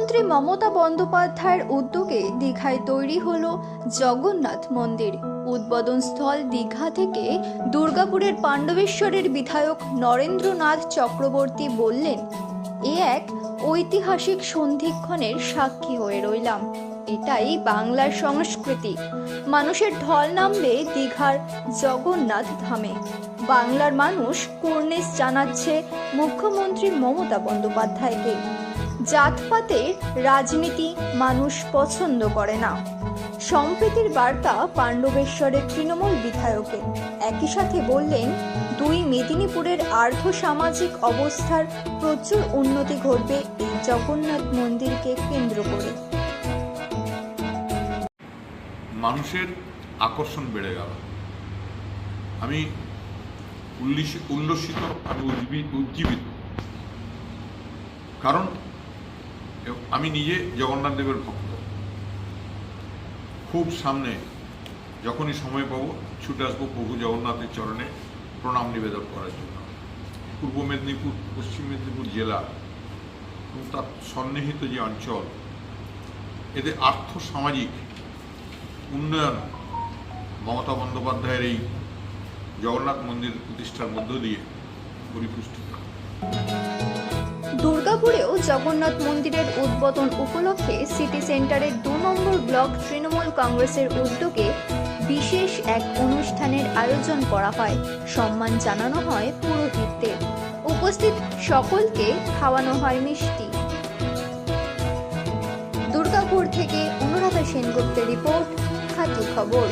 মুখ্যমন্ত্রী মমতা বন্দ্যোপাধ্যায়ের উদ্যোগে দীঘায় তৈরি হলো জগন্নাথ মন্দির। উদ্বোধন স্থল দীঘা থেকে দুর্গাপুরের পাণ্ডবেশ্বরের বিধায়ক নরেন্দ্রনাথ চক্রবর্তী বললেন, এ এক ঐতিহাসিক সন্ধিক্ষণের সাক্ষী হয়ে রইলাম। এটাই বাংলার সংস্কৃতি। মানুষের ঢল নামবে দীঘার জগন্নাথ ধামে। বাংলার মানুষ কুর্নিশ জানাচ্ছে মুখ্যমন্ত্রী মমতা বন্দ্যোপাধ্যায়কে। জাতপাতের রাজনীতি মানুষ পছন্দ করে না। সম্প্রীতির বার্তা পাণ্ডবেশ্বরের তৃণমূল বিধায়কের। একই সাথে বললেন, দুই মেদিনীপুরের আর্থ সামাজিক অবস্থার প্রচুর উন্নতি ঘটবে এই জগন্নাথ মন্দিরকে কেন্দ্র করে। মানুষের আকর্ষণ বেড়ে গেল। আমি উল্লসিত, আমি উজ্জীবিত। কারণ আমি নিজে জগন্নাথ দেবের ভক্ত। খুব সামনে যখনই সময় পাবো ছুটে আসবো প্রভু জগন্নাথের চরণে প্রণাম নিবেদন করার জন্য। পূর্ব মেদিনীপুর, পশ্চিম মেদিনীপুর জেলা এবং তার সন্নিহিত যে অঞ্চল, এদের আর্থ সামাজিক উন্নয়ন মমতা বন্দ্যোপাধ্যায়ের এই জগন্নাথ মন্দির প্রতিষ্ঠার মধ্য দিয়ে পরিপুষ্টিত। দুর্গাপুরেও জগন্নাথ মন্দিরের উদ্বোধন উপলক্ষে সিটি সেন্টারের 2 নম্বর ব্লক তৃণমূল কংগ্রেসের উদ্যোগে বিশেষ এক অনুষ্ঠানের আয়োজন করা হয়। সম্মান জানানো হয় পুরোহিতদের। উপস্থিত সকলকে খাওয়ানো হয় মিষ্টি। দুর্গাপুর থেকে অনুরাধা সেনগুপ্তের রিপোর্ট, খাঁটি খবর।